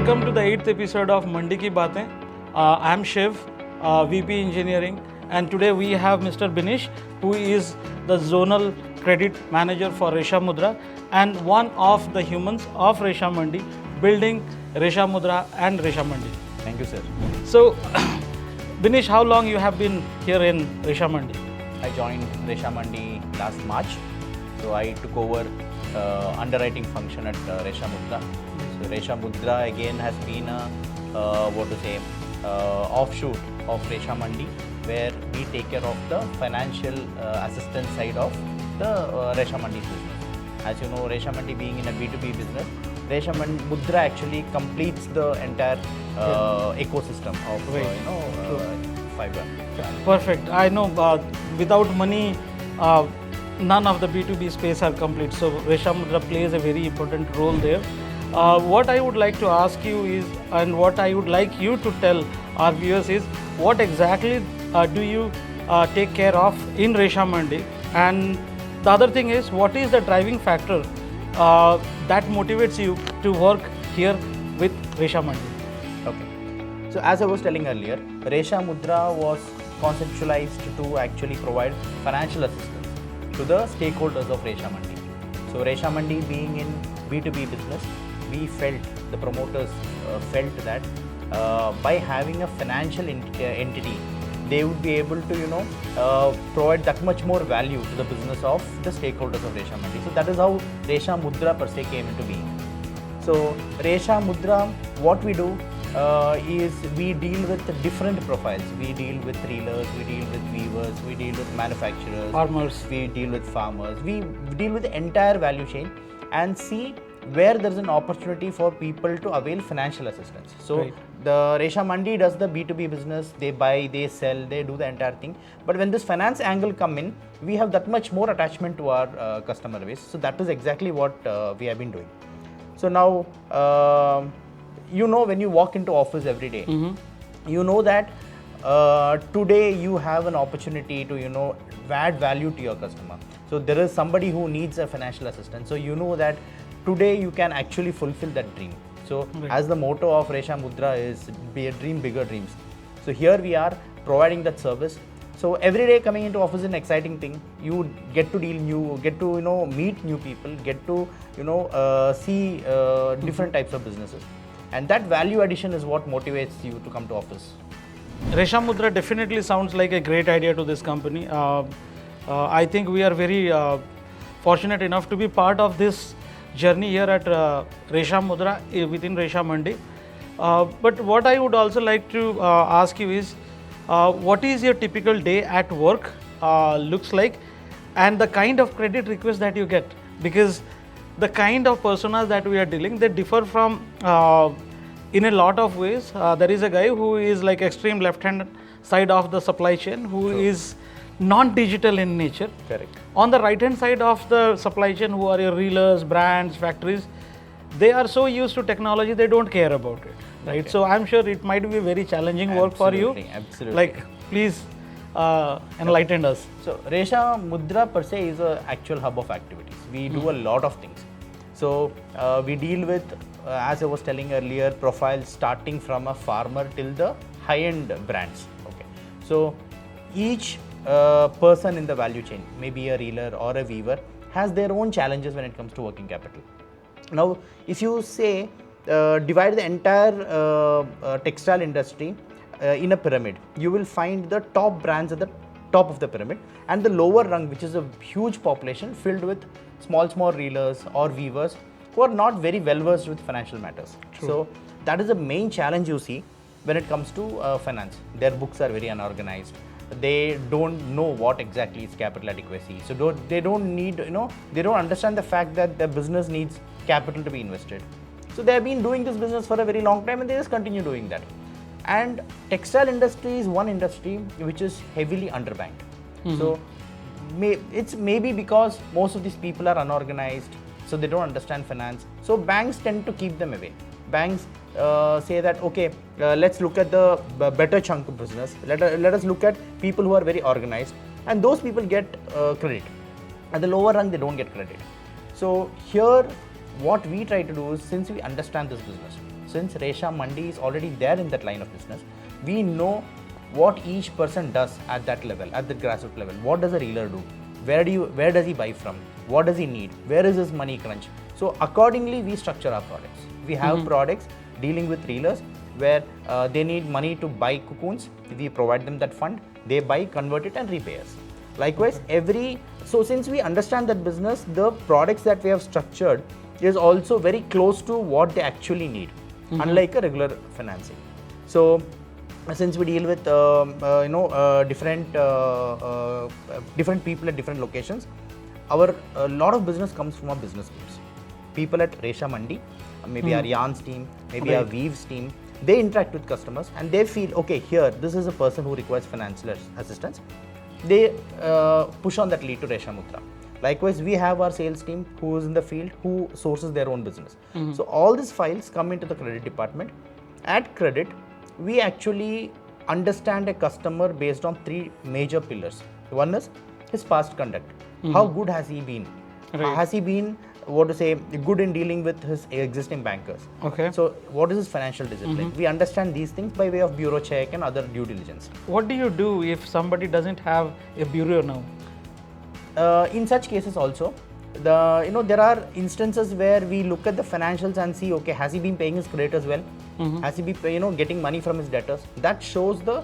Welcome to the 8th episode of Mandi Ki Baatein. I am Shiv, VP Engineering, and today we have Mr. Beneesh, who is the Zonal Credit Manager for ReshaMudra and one of the humans of ReshaMandi, building ReshaMudra and ReshaMandi. Thank you, sir. So, Beneesh, how long you have been here in ReshaMandi? I joined ReshaMandi last March. So I took over underwriting function at ReshaMudra. So ReshaMudra again has been a offshoot of ReshaMandi, where we take care of the financial assistance side of the ReshaMandi's business. As you know, ReshaMandi being in a B2B business, ReshaMudra actually completes the entire ecosystem of fiber. Perfect. I know without money, none of the B2B space are complete. So ReshaMudra plays a very important role there. What I would like to ask you is, and what I would like you to tell our viewers is, what exactly do you take care of in ReshaMandi? And the other thing is, what is the driving factor that motivates you to work here with ReshaMandi? Okay. So as I was telling earlier, ReshaMudra was conceptualized to actually provide financial assistance to the stakeholders of ReshaMandi. So ReshaMandi being in B2B business, we felt, the promoters felt that by having a financial entity, they would be able to provide that much more value to the business of the stakeholders of ReshaMandi. So that is how ReshaMudra per se came into being. So ReshaMudra, what we do is we deal with different profiles. We deal with reelers, we deal with weavers, we deal with manufacturers, Farmers. we deal with farmers. We deal with the entire value chain and see where there is an opportunity for people to avail financial assistance. So right. The ReshaMandi does the B2B business, they buy, they sell, they do the entire thing. But when this finance angle come in, we have that much more attachment to our customer base. So that is exactly what we have been doing. So now, when you walk into office every day, you know that today you have an opportunity to add value to your customer. So there is somebody who needs a financial assistance. So you know that today you can actually fulfill that dream. So as the motto of ReshaMudra is, be a dream, bigger dreams. So here we are providing that service. So every day coming into office is an exciting thing. You get to deal new, get to meet new people, get to see different types of businesses, and that value addition is what motivates you to come to office. ReshaMudra definitely sounds like a great idea to this company. I think we are very fortunate enough to be part of this journey here at ReshaMudra within ReshaMandi. But what I would also like to ask you is, what is your typical day at work looks like, and the kind of credit requests that you get? Because the kind of personas that we are dealing, they differ from in a lot of ways. There is a guy who is like extreme left-hand side of the supply chain, who is non-digital in nature. Correct. On the right-hand side of the supply chain, who are your reelers, brands, factories, they are so used to technology, they don't care about it, right? Okay. So I'm sure it might be a very challenging work for you. Absolutely. Like, please enlighten us. So ReshaMudra per se is an actual hub of activities. We do a lot of things. So we deal with, as I was telling earlier, profiles starting from a farmer till the high-end brands. Okay. So each person in the value chain, maybe a reeler or a weaver, has their own challenges when it comes to working capital. Now, if you say divide the entire textile industry in a pyramid, you will find the top brands at the top of the pyramid, and the lower rung, which is a huge population filled with small reelers or weavers who are not very well versed with financial matters. True. So that is the main challenge you see when it comes to finance. Their books are very unorganized. They don't know what exactly is capital adequacy. So they don't need, they don't understand the fact that their business needs capital to be invested. So they have been doing this business for a very long time, and they just continue doing that. And textile industry is one industry which is heavily underbanked. So it's maybe because most of these people are unorganized, so they don't understand finance. So banks tend to keep them away. Banks say that, okay, let's look at the better chunk of business. Let us look at people who are very organized, and those people get credit. At the lower rung, they don't get credit. So here, what we try to do is, since we understand this business, since ReshaMandi is already there in that line of business, we know what each person does at that level, at the grassroots level. What does a reeler do? Where does he buy from? What does he need? Where is his money crunch? So accordingly, we structure our products. We have products dealing with reelers where they need money to buy cocoons. We provide them that fund. They buy, convert it, and repay us. Likewise, so since we understand that business, the products that we have structured is also very close to what they actually need, unlike a regular financing. So since we deal with different people at different locations, a lot of business comes from our business teams. People at ReshaMandi, maybe our yarns team, maybe our weaves team, they interact with customers and they feel, okay, here, this is a person who requires financial assistance. They push on that lead to ReshaMudra. Likewise, we have our sales team who is in the field, who sources their own business. So all these files come into the credit department. At credit, we actually understand a customer based on 3 major pillars. One is his past conduct. How good has he been? Has he been, good in dealing with his existing bankers? Okay. So what is his financial discipline? We understand these things by way of bureau check and other due diligence. What do you do if somebody doesn't have a bureau now? In such cases also, there are instances where we look at the financials and see, okay, has he been paying his creditors well? Has he been getting money from his debtors? That shows the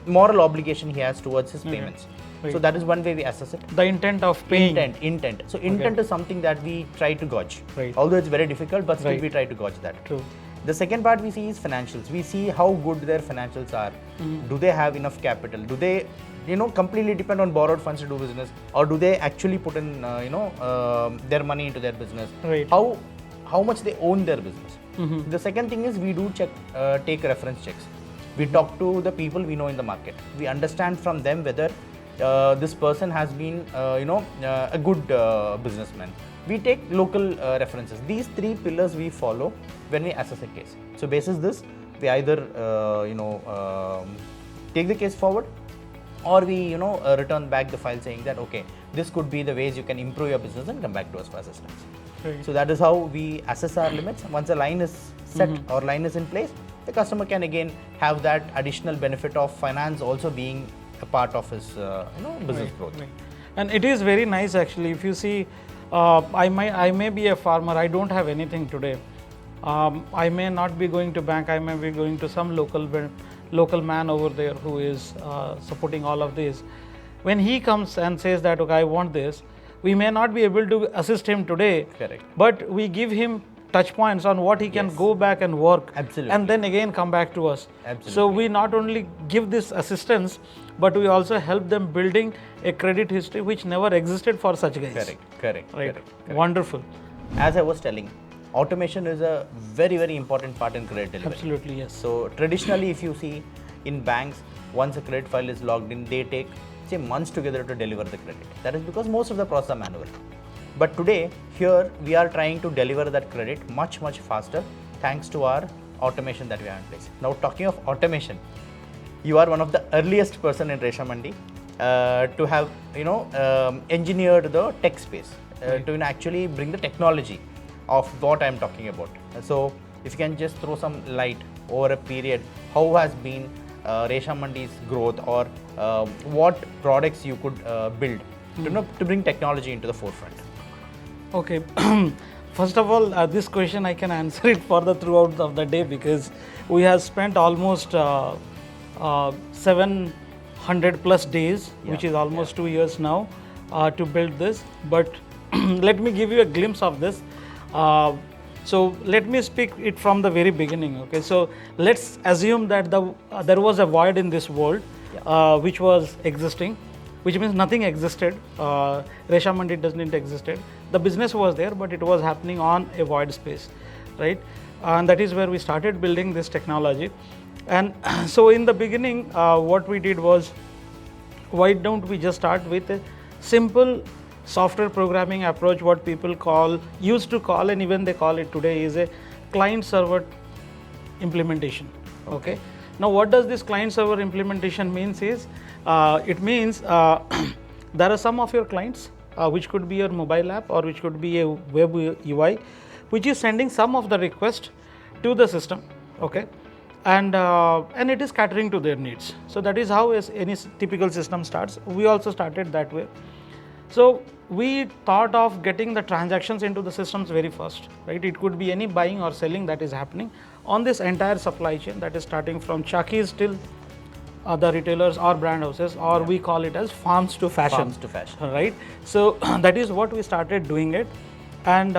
moral obligation he has towards his payments. Right. So that is one way we assess it. The intent of paying. Intent. So intent is something that we try to gauge. Right. Although it's very difficult, but still we try to gauge that. True. The second part we see is financials. We see how good their financials are. Do they have enough capital? Do they completely depend on borrowed funds to do business, or do they actually put in their money into their business? Right. How much they own their business. The second thing is we do take reference checks. We talk to the people we know in the market. We understand from them whether this person has been a good businessman. We take local references. These 3 pillars we follow when we assess a case. So basis this, we either take the case forward, or we return back the file saying that, okay, this could be the ways you can improve your business and come back to us for assistance. Right. So that is how we assess our limits. Once a line is set or line is in place, the customer can again have that additional benefit of finance also being a part of his business growth. Right. And it is very nice actually. If you see, I may be a farmer, I don't have anything today. I may not be going to bank, I may be going to some local man over there who is supporting all of this. When he comes and says that, okay, I want this, we may not be able to assist him today. Correct. But we give him touch points on what he can go back and work. Absolutely. And then again come back to us. Absolutely. So we not only give this assistance, but we also help them building a credit history which never existed for such guys. Correct. Right. Wonderful. As I was telling, automation is a very, very important part in credit delivery. Absolutely, yes. So traditionally, if you see in banks, once a credit file is logged in, they take months together to deliver the credit. That is because most of the process are manual. But today, here we are trying to deliver that credit much faster thanks to our automation that we have in place. Now, talking of automation, you are one of the earliest person in ReshaMandi to have engineered the tech space to actually bring the technology of what I am talking about. So, if you can just throw some light over a period, how has been ReshaMandi's growth, or what products you could build to bring technology into the forefront? Okay. First of all, this question I can answer it for the throughout of the day, because we have spent almost 700 plus days, which is almost 2 years now, to build this. But let me give you a glimpse of this. So let me speak it from the very beginning. Okay, so let's assume that there was a void in this world, which was existing, which means nothing existed. ReshaMandi doesn't existed. The business was there, but it was happening on a void space, right? And that is where we started building this technology. And so in the beginning, what we did was, why don't we just start with a simple software programming approach, what people used to call, and even they call it today, is a client-server implementation. Okay. Now, what does this client-server implementation means is, it means there are some of your clients, which could be your mobile app or which could be a web UI, which is sending some of the request to the system, okay, and it is catering to their needs. So that is how any typical system starts. We also started that way. So we thought of getting the transactions into the systems very first, right? It could be any buying or selling that is happening on this entire supply chain, that is starting from Chakis till the retailers or brand houses, or we call it as farms to fashion. Farms to fashion. Right? So that is what we started doing it. And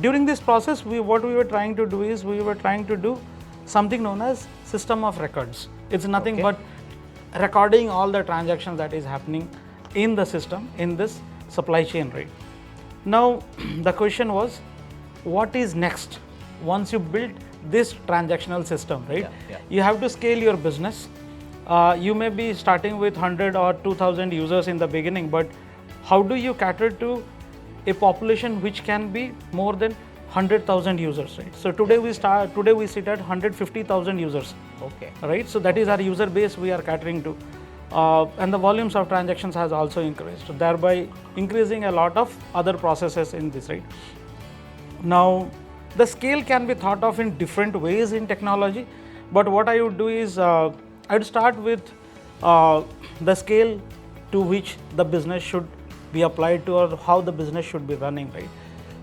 during this process, what we were trying to do is we were trying to do something known as system of records. It's nothing but recording all the transactions that is happening in the system, in this supply chain, right? Now, the question was, what is next? Once you build this transactional system, right? You have to scale your business. You may be starting with 100 or 2000 users in the beginning, but how do you cater to a population which can be more than 100,000 users, right? So today we sit at 150,000 users. Okay. Right? So that is our user base we are catering to. And the volumes of transactions has also increased, thereby increasing a lot of other processes in this, right? Now, the scale can be thought of in different ways in technology, but what I would do is I would start with the scale to which the business should be applied to, or how the business should be running, right?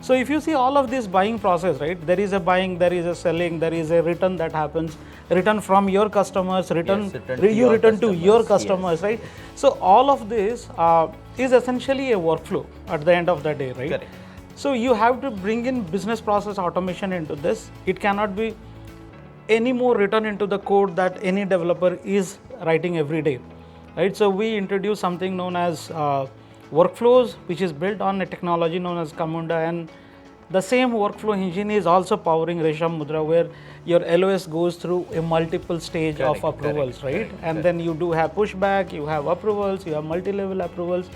So if you see all of this buying process, right, there is a buying, there is a selling, there is a return that happens, return from your customers, you return to your customers, right? So all of this is essentially a workflow at the end of the day, right? Correct. So you have to bring in business process automation into this. It cannot be any more written into the code that any developer is writing every day, right? So we introduce something known as workflows, which is built on a technology known as Camunda, and the same workflow engine is also powering ReshaMudra, where your LOS goes through a multiple stage of approvals, right? And then you do have pushback, you have approvals, you have multi-level approvals,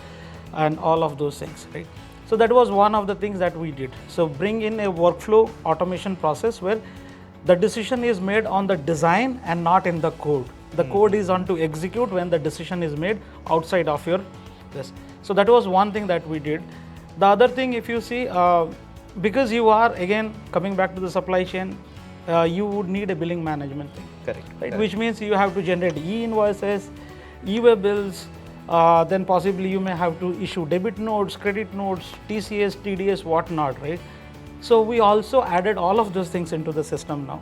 and all of those things, right? So that was one of the things that we did. So bring in a workflow automation process where the decision is made on the design and not in the code. The code is on to execute when the decision is made outside of your this. So that was one thing that we did. The other thing, if you see, because you are again coming back to the supply chain, you would need a billing management thing. Correct. Right? Correct. Which means you have to generate e-invoices, e-way bills, then possibly you may have to issue debit notes, credit notes, TCS, TDS, whatnot, right? So we also added all of those things into the system now.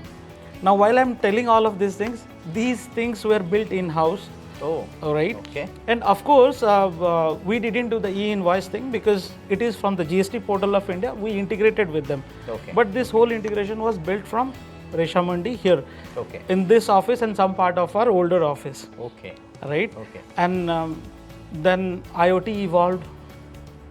Now, while I'm telling all of these things were built in-house. Oh, all right. Okay. And of course, we didn't do the e-invoice thing because it is from the GST portal of India. We integrated with them. Okay. But this whole integration was built from ReshaMandi here. Okay. In this office and some part of our older office. Okay. Right. Okay. And then IoT evolved.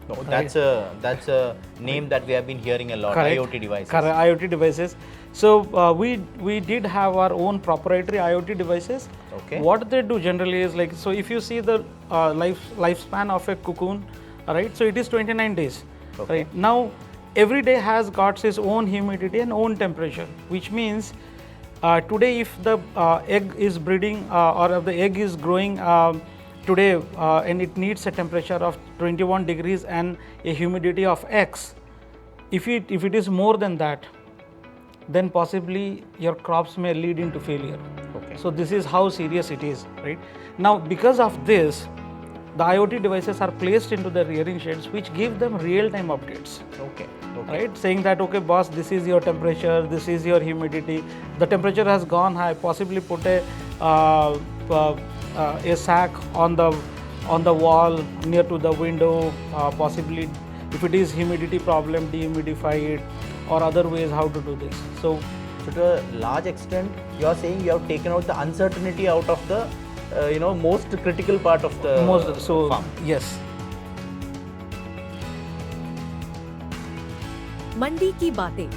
No, that's a name that we have been hearing a lot. Correct. IoT devices. Correct. IoT devices. So we did have our own proprietary IoT devices. Okay. What they do generally is like, so if you see the lifespan of a cocoon, right? So it is 29 days. Okay. Right. Now every day has got its own humidity and own temperature, which means today if the egg is breeding or if the egg is growing today and it needs a temperature of 21 degrees and a humidity of X, if it is more than that, then possibly your crops may lead into failure. Okay. So this is how serious it is, right? Now because of this, the IoT devices are placed into the rearing sheds, which give them real-time updates. Okay. Right? Saying that, okay, boss, this is your temperature, this is your humidity, the temperature has gone high, possibly put a sack on the wall near to the window, possibly if it is humidity problem, dehumidify it, or other ways how to do this. So to a large extent, you are saying you have taken out the uncertainty out of the most critical part of the farm. Yes. मंडी की बातें